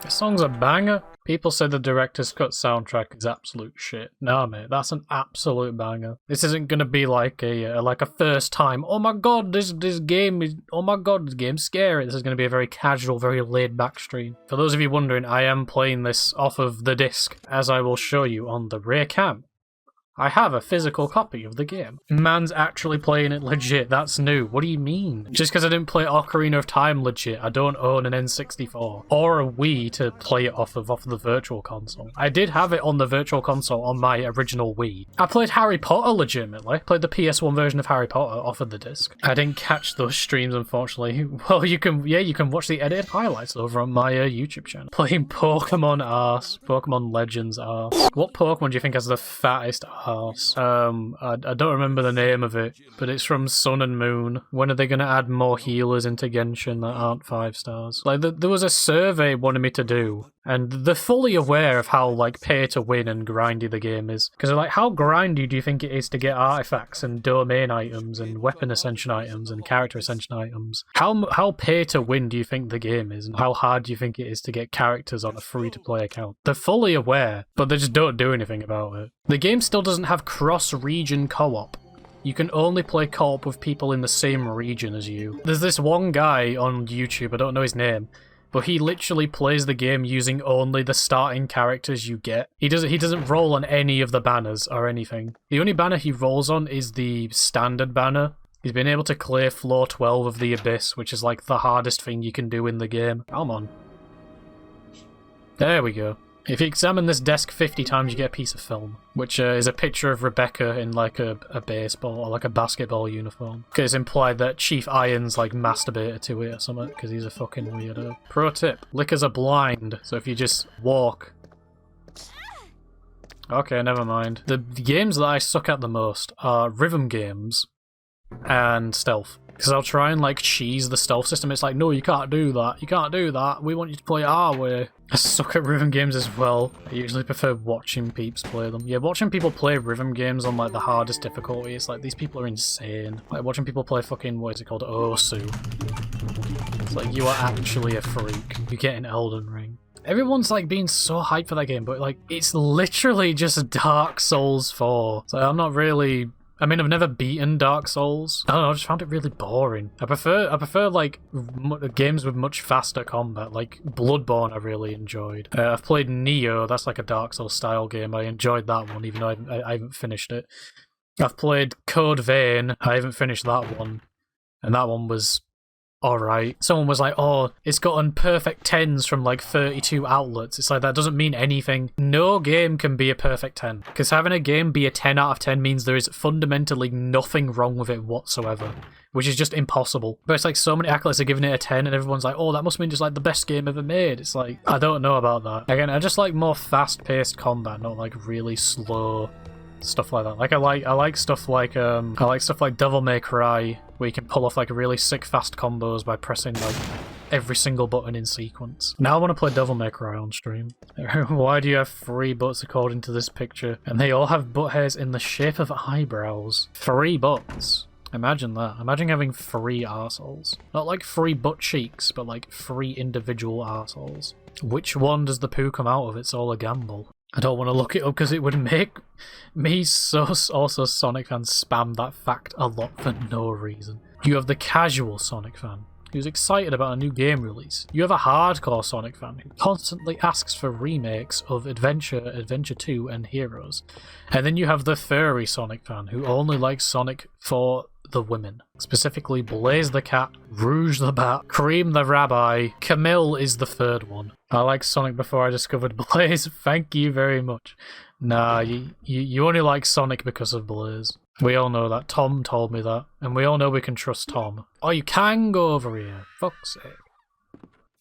This song's a banger. People say the director's cut soundtrack is absolute shit. Nah, mate, that's an absolute banger. This isn't gonna be like a first time. Oh my god, this game is. Oh my god, this game's scary. This is gonna be a very casual, very laid back stream. For those of you wondering, I am playing this off of the disc, as I will show you on the rear cam. I have a physical copy of the game. Man's actually playing it legit, that's new. What do you mean? Just because I didn't play Ocarina of Time legit, I don't own an N64 or a Wii to play it off the virtual console. I did have it on the virtual console on my original Wii. I played Harry Potter legitimately. Played the PS1 version of Harry Potter off of the disc. I didn't catch those streams, unfortunately. Well, you can watch the edited highlights over on my YouTube channel. Playing Pokemon arse. Pokemon Legends arse. What Pokemon do you think has the fattest arse? I don't remember the name of it, but it's from Sun and Moon. When are they going to add more healers into Genshin that aren't 5 stars? Like, there was a survey wanted me to do, and they're fully aware of how, like, pay to win and grindy the game is. Because they're like, how grindy do you think it is to get artifacts and domain items and weapon ascension items and character ascension items? How pay to win do you think the game is, and how hard do you think it is to get characters on a free-to-play account? They're fully aware, but they just don't do anything about it. The game still doesn't have cross-region co-op. You can only play co-op with people in the same region as you. There's this one guy on YouTube, I don't know his name, but he literally plays the game using only the starting characters you get. He doesn't roll on any of the banners or anything. The only banner he rolls on is the standard banner. He's been able to clear floor 12 of the Abyss, which is like the hardest thing you can do in the game. Come on. There we go. If you examine this desk 50 times, you get a piece of film, which is a picture of Rebecca in like a baseball or like a basketball uniform. Because it's implied that Chief Iron's like masturbated to it or something, because he's a fucking weirdo. Pro tip, lickers are blind, so if you just walk... Okay, never mind. The games that I suck at the most are rhythm games and stealth. Because I'll try and like cheese the stealth system. It's like, no, you can't do that. You can't do that. We want you to play it our way. I suck at rhythm games as well. I usually prefer watching peeps play them. Yeah, watching people play rhythm games on like the hardest difficulty, it's like, these people are insane. Like watching people play fucking, what is it called, Osu. It's like, you are actually a freak. You get an Elden Ring. Everyone's like being so hyped for that game, but like, it's literally just Dark Souls 4. So I'm not really... I mean, I've never beaten Dark Souls. I don't know, I just found it really boring. I prefer like games with much faster combat, like Bloodborne I really enjoyed. I've played Nioh, that's like a Dark Souls style game. I enjoyed that one, even though I haven't finished it. I've played Code Vein, I haven't finished that one. And that one was alright. Someone was like, oh, it's gotten perfect 10s from like 32 outlets. It's like, that doesn't mean anything. No game can be a perfect 10. Because having a game be a 10 out of 10 means there is fundamentally nothing wrong with it whatsoever. Which is just impossible. But it's like so many accolades are giving it a 10 and everyone's like, oh, that must mean just like the best game ever made. It's like, I don't know about that. Again, I just like more fast-paced combat, not like really slow stuff like that. Like I like stuff like Devil May Cry, where you can pull off like really sick fast combos by pressing like every single button in sequence. Now I want to play Devil May Cry on stream. Why do you have 3 butts according to this picture? And they all have butt hairs in the shape of eyebrows. 3 butts. Imagine that. Imagine having 3 arseholes. Not like 3 butt cheeks, but like 3 individual arseholes. Which one does the poo come out of? It's all a gamble. I don't want to look it up because it would make me also Sonic fans spam that fact a lot for no reason. You have the casual Sonic fan who's excited about a new game release. You have a hardcore Sonic fan who constantly asks for remakes of Adventure, Adventure 2 and Heroes. And then you have the furry Sonic fan who only likes Sonic for the women. Specifically Blaze the Cat, Rouge the Bat, Cream the Rabbi, Camille is the 3rd one. I liked Sonic before I discovered Blaze, thank you very much. Nah, you only like Sonic because of Blaze. We all know that. Tom told me that. And we all know we can trust Tom. Oh, you can go over here. Fuck's sake.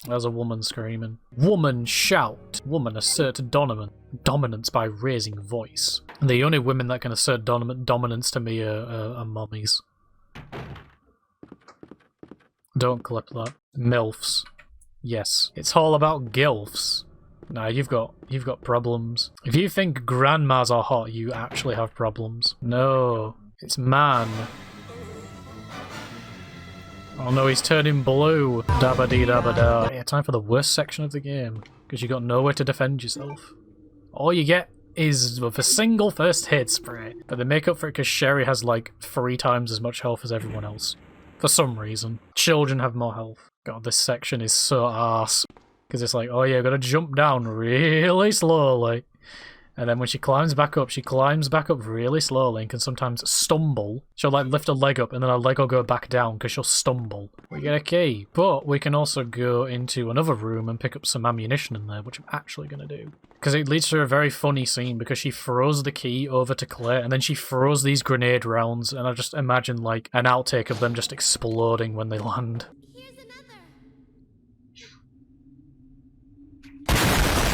There's a woman screaming. Woman shout. Woman assert dominance by raising voice. The only women that can assert dominance to me are mummies. Don't clip that. MILFs. Yes. It's all about GILFs. Nah, you've got problems. If you think grandmas are hot, you actually have problems. No, it's man. Oh no, he's turning blue. Dabba dee dabba da. Yeah, time for the worst section of the game. because you got nowhere to defend yourself. All you get is with a single first hit spray. But they make up for it because Sherry has like 3 times as much health as everyone else. For some reason. Children have more health. God, this section is so arse. Because it's like, oh yeah, gotta jump down really slowly. And then when she climbs back up really slowly and can sometimes stumble. She'll like lift her leg up and then her leg will go back down because she'll stumble. We get a key, but we can also go into another room and pick up some ammunition in there, which I'm actually going to do. Because it leads to a very funny scene because she throws the key over to Claire and then she throws these grenade rounds and I just imagine like an outtake of them just exploding when they land.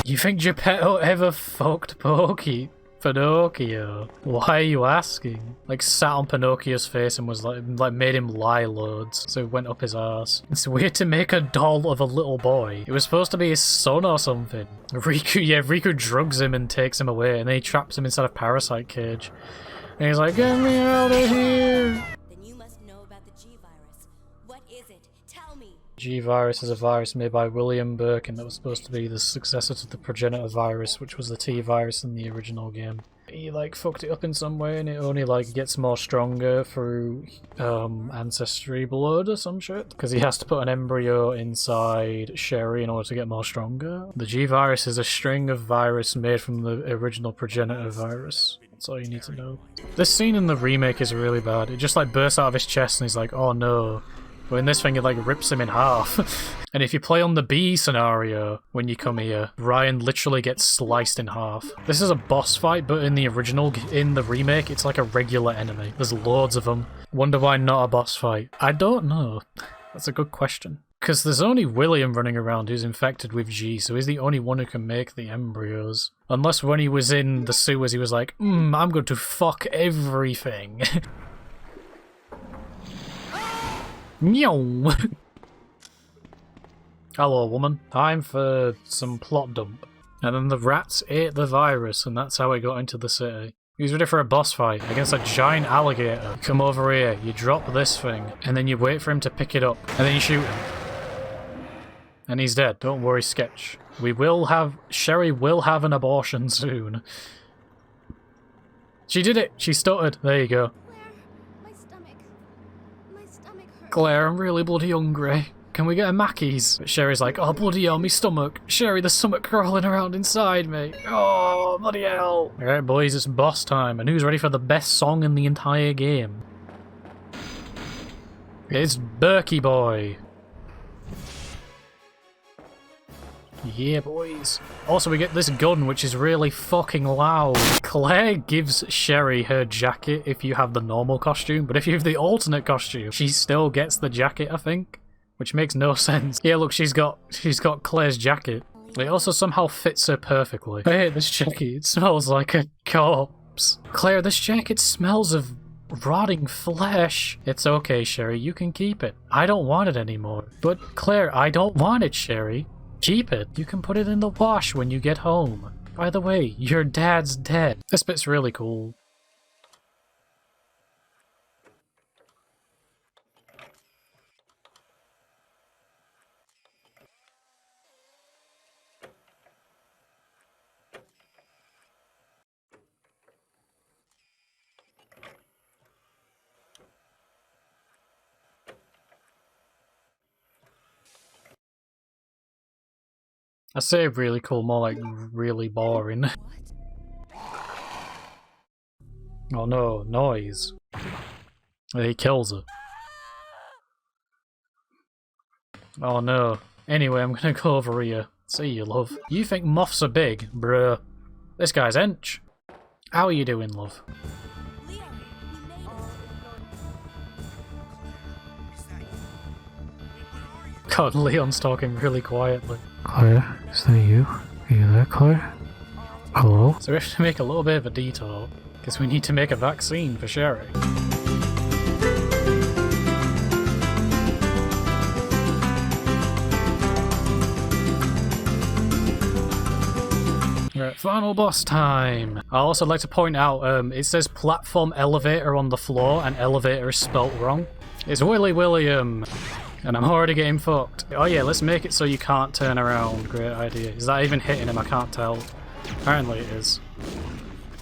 You think Geppetto ever fucked Pinocchio? Why are you asking? Like sat on Pinocchio's face and was like made him lie loads, so it went up his arse. It's weird to make a doll of a little boy. It was supposed to be his son or something. Riku drugs him and takes him away, and then he traps him inside a parasite cage. And he's like, get me out of here! G-Virus is a virus made by William Birkin that was supposed to be the successor to the progenitor virus, which was the T-Virus in the original game. He like fucked it up in some way and it only like gets more stronger through ancestry blood or some shit. Because he has to put an embryo inside Sherry in order to get more stronger. The G-Virus is a string of virus made from the original progenitor virus. That's all you need to know. This scene in the remake is really bad. It just like bursts out of his chest and he's like, oh no. But in this thing, it like rips him in half. And if you play on the B scenario, when you come here, Ryan literally gets sliced in half. This is a boss fight, but in the remake, it's like a regular enemy. There's loads of them. Wonder why not a boss fight? I don't know. That's a good question. Because there's only William running around who's infected with G, so he's the only one who can make the embryos. Unless when he was in the sewers, he was like, I'm going to fuck everything. Meow. Hello, woman. Time for some plot dump. And then the rats ate the virus, and that's how it got into the city. He's ready for a boss fight against a giant alligator. You come over here, you drop this thing, and then you wait for him to pick it up, and then you shoot him. And he's dead. Don't worry, Sketch. Sherry will have an abortion soon. She did it! She stuttered. There you go. Claire, I'm really bloody hungry. Can we get a Mackey's? But Sherry's like, oh bloody hell, me stomach. Sherry, there's something crawling around inside me. Oh, bloody hell. Alright boys, it's boss time. And who's ready for the best song in the entire game? It's Berkey Boy. Yeah, boys. Also, we get this gun, which is really fucking loud. Claire gives Sherry her jacket if you have the normal costume, but if you have the alternate costume, she still gets the jacket, I think. Which makes no sense. Yeah, look, she's got Claire's jacket. It also somehow fits her perfectly. I hate this jacket. It smells like a corpse. Claire, this jacket smells of rotting flesh. It's okay, Sherry. You can keep it. I don't want it anymore. But, Claire, I don't want it, Sherry. Keep it. You can put it in the wash when you get home. By the way, your dad's dead. This bit's really cool. I say really cool, more like really boring. Oh no, noise. He kills her. Oh no. Anyway, I'm gonna go over here. See you, love. You think moths are big? Bruh. This guy's hench. How are you doing, love? God, Leon's talking really quietly. Claire, is that you? Are you there, Claire? Hello? So we have to make a little bit of a detour, because we need to make a vaccine for Sherry. Right, final boss time! I'd also like to point out, it says platform elevator on the floor, and elevator is spelt wrong. It's Willy William! And I'm already getting fucked. Oh yeah, let's make it so you can't turn around. Great idea. Is that even hitting him? I can't tell. Apparently it is.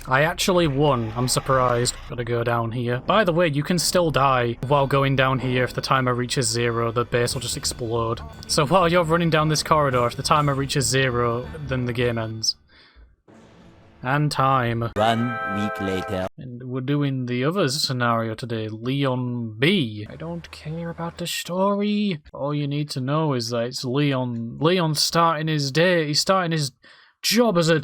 I actually won. I'm surprised. Gotta go down here. By the way, you can still die while going down here. If the timer reaches 0, the base will just explode. So while you're running down this corridor, if the timer reaches 0, then the game ends. And time. 1 week later. And we're doing the other scenario today, Leon B. I don't care about the story. All you need to know is that it's Leon. Leon's starting his day. He's starting his job as a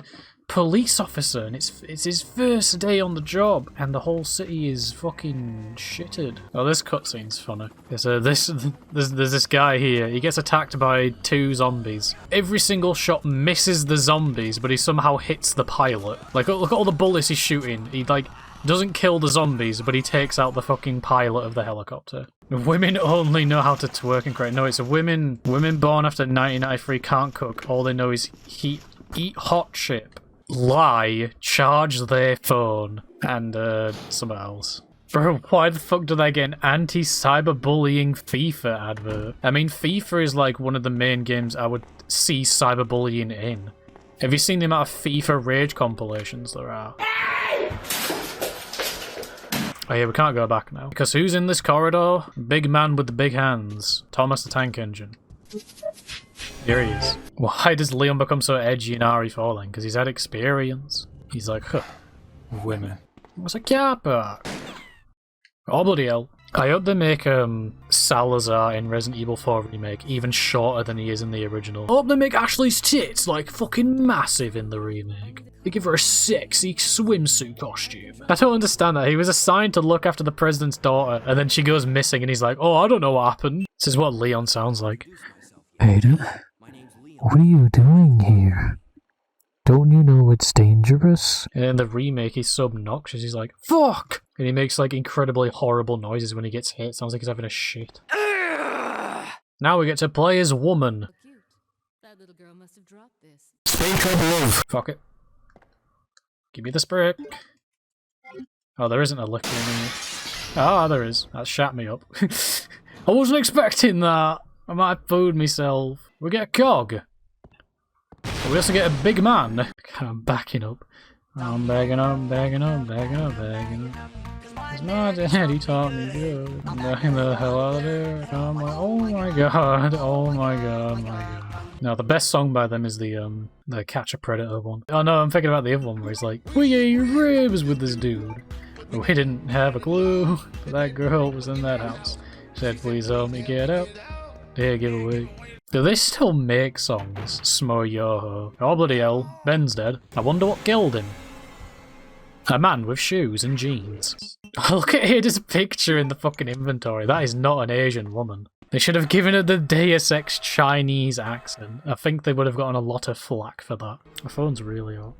police officer, and it's his first day on the job, and the whole city is fucking shitted. Oh, this cutscene's funny. There's this guy here. He gets attacked by 2 zombies. Every single shot misses the zombies, but he somehow hits the pilot. Like, look at all the bullets he's shooting. He, like, doesn't kill the zombies, but he takes out the fucking pilot of the helicopter. Women only know how to twerk and cry. No, it's women born after 1993 can't cook. All they know is eat hot chip, lie, charge their phone, and something else. Bro, why the fuck do they get an anti-cyberbullying FIFA advert? I mean, FIFA is like one of the main games I would see cyberbullying in. Have you seen the amount of FIFA rage compilations there are? Oh yeah, we can't go back now. Because who's in this corridor? Big man with the big hands. Thomas the Tank Engine. Here he is. Why does Leon become so edgy in RE4 then? Because he's had experience. He's like, huh, women. What's a car park? Oh bloody hell. I hope they make Salazar in Resident Evil 4 Remake even shorter than he is in the original. I hope they make Ashley's tits like fucking massive in the remake. They give her a sexy swimsuit costume. I don't understand that. He was assigned to look after the president's daughter, and then she goes missing and he's like, oh, I don't know what happened. This is what Leon sounds like. Ada, what are you doing here? Don't you know it's dangerous? And in the remake, he's so obnoxious. He's like, fuck! And he makes like incredibly horrible noises when he gets hit. Sounds like he's having a shit. Now we get to play as woman. That little girl must have dropped this. Speak of love. Fuck it. Give me the brick. Oh, there isn't a liquor in here. Ah, there is. That shat me up. I wasn't expecting that. I might have fooled myself. We get a cog. We also get a big man. I'm backing up. I'm bagging up, bagging up, bagging up, bagging up. It's my daddy taught me good. I'm backing the hell out of there. I'm like, oh my god, oh my god, my god. Now the best song by them is the Catch a Predator one. Oh no, I'm thinking about the other one where he's like, we ate ribs with this dude. But we didn't have a clue that girl was in that house. Said, please help me get out. Dear giveaway. Do they still make songs? Smo Yoho. Oh bloody hell, Ben's dead. I wonder what killed him. A man with shoes and jeans. Look at Ada's picture in the fucking inventory. That is not an Asian woman. They should have given her the Deus Ex Chinese accent. I think they would have gotten a lot of flack for that. My phone's really hot.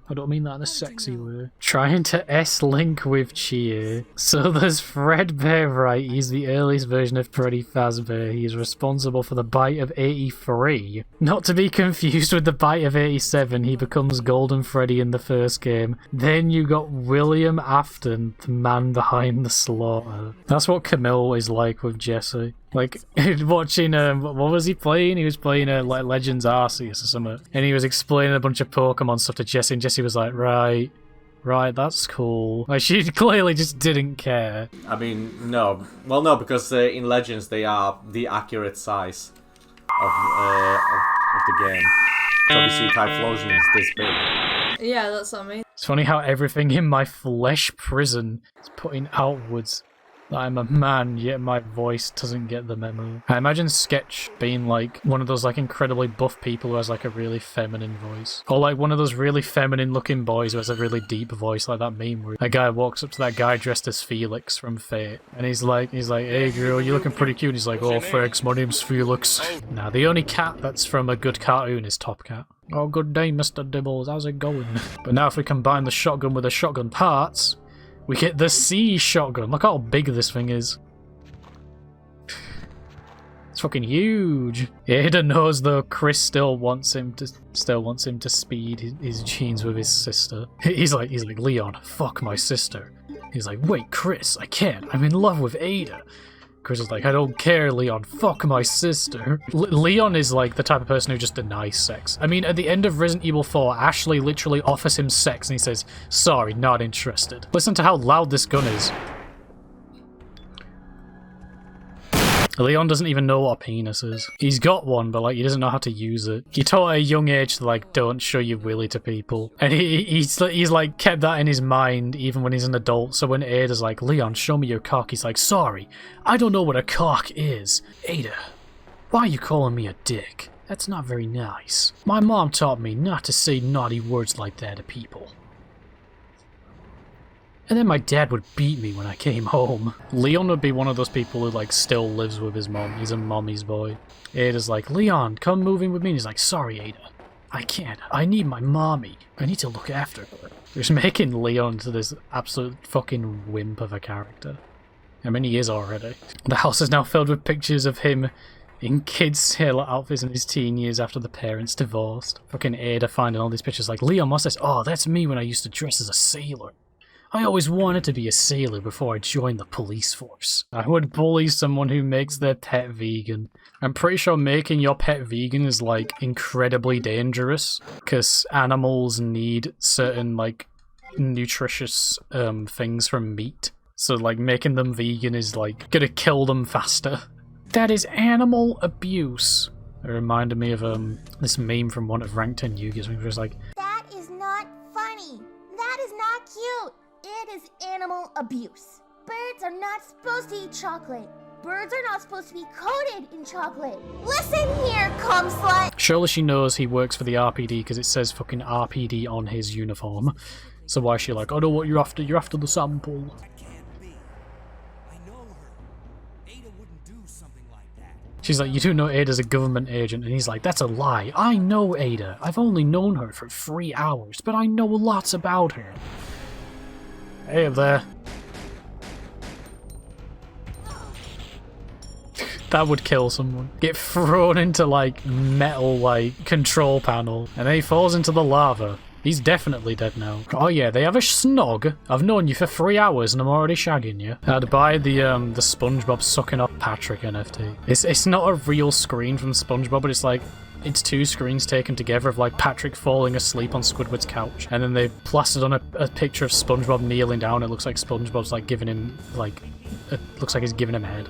I don't mean that in a sexy way. Trying to S-link with Cheer. So there's Fredbear, right? He's the earliest version of Freddy Fazbear. He is responsible for the bite of 83. Not to be confused with the bite of 87. He becomes Golden Freddy in the first game. Then you got William Afton, the man behind the slaughter. That's what Camille is like with Jesse. Like, watching, what was he playing? He was playing like Legends Arceus or something. And he was explaining a bunch of Pokemon stuff to Jessie, and Jessie was like, right, that's cool. Like, she clearly just didn't care. I mean, no. Well, no, because in Legends they are the accurate size of the game. So obviously Typhlosion is this big. Yeah, that's what I mean. It's funny how everything in my flesh prison is putting outwards. I'm a man, yet my voice doesn't get the memo. I imagine Sketch being like one of those like incredibly buff people who has like a really feminine voice. Or like one of those really feminine looking boys who has a really deep voice, like that meme where a guy walks up to that guy dressed as Felix from Fate. And he's like, hey girl, you're looking pretty cute. He's like, oh thanks, my name's Felix. Now the only cat that's from a good cartoon is Top Cat. Oh good day Mr. Dibbles, how's it going? But now if we combine the shotgun with the shotgun parts, we get the C shotgun. Look how big this thing is. It's fucking huge. Ada knows though Chris still wants him to speed his genes with his sister. He's like Leon, fuck my sister. He's like, wait, Chris, I can't. I'm in love with Ada. Chris is like, I don't care, Leon, fuck my sister. Leon is like the type of person who just denies sex. I mean, at the end of Resident Evil 4, Ashley literally offers him sex and he says, sorry, not interested. Listen to how loud this gun is. Leon doesn't even know what a penis is. He's got one, but like he doesn't know how to use it. He taught at a young age to like don't show your willy to people, and he's like kept that in his mind even when he's an adult. So when Ada's like, Leon, show me your cock, he's like, sorry, I don't know what a cock is. Ada, why are you calling me a dick? That's not very nice. My mom taught me not to say naughty words like that to people. And then my dad would beat me when I came home. Leon would be one of those people who like still lives with his mom. He's a mommy's boy. Ada's like, Leon, come move in with me. And he's like, sorry, Ada. I can't. I need my mommy. I need to look after her. Just making Leon to this absolute fucking wimp of a character. I mean, he is already. The house is now filled with pictures of him in kids' sailor outfits in his teen years after the parents divorced. Fucking Ada finding all these pictures like, Leon, what's this? Oh, that's me when I used to dress as a sailor. I always wanted to be a sailor before I joined the police force. I would bully someone who makes their pet vegan. I'm pretty sure making your pet vegan is like incredibly dangerous because animals need certain like nutritious things from meat. So like making them vegan is like gonna kill them faster. That is animal abuse. It reminded me of this meme from one of Rank 10 Yu-Gi-Oh! Where it was like, that is not funny. That is not cute. It is animal abuse. Birds are not supposed to eat chocolate. Birds are not supposed to be coated in chocolate. Listen here, cum slut. surely she knows he works for the RPD because it says fucking RPD on his uniform. So why is she like, I know what you're after the sample. She's like, you do know Ada's a government agent, and he's like, that's a lie. I know Ada. I've only known her for 3 hours, but I know lots about her. Hey up there. That would kill someone. Get thrown into like metal like control panel, and then he falls into the lava. He's definitely dead now. Oh yeah, they have a snog. I've known you for 3 hours and I'm already shagging you. I'd buy the SpongeBob sucking up Patrick NFT. It's not a real screen from SpongeBob, but it's like it's 2 screens taken together of like Patrick falling asleep on Squidward's couch, and then they plastered on a picture of SpongeBob kneeling down. It looks like SpongeBob's like giving him like it looks like he's giving him head.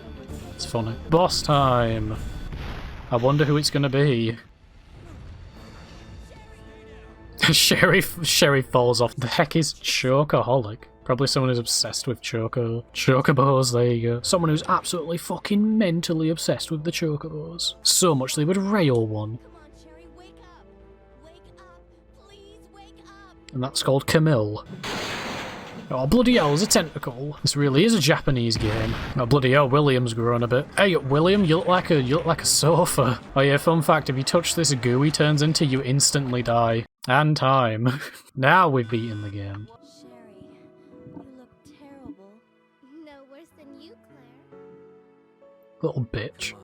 It's funny. Boss time. I wonder who it's gonna be. Sherry falls off. The heck is Chocoholic? Probably someone who's obsessed with Chocobos, there you go. Someone who's absolutely fucking mentally obsessed with the Chocobos. So much they would rail one. Come on, Sherry, wake up. Wake up. Please wake up. And that's called Camille. Oh, bloody hell, there's a tentacle. This really is a Japanese game. Oh, bloody hell, William's grown a bit. Hey, William, you look like a sofa. Oh yeah, fun fact, if you touch this goo he turns into, you instantly die. And time. Now we've beaten the game. Sherry, you look terrible. No worse than you, Claire. Little bitch.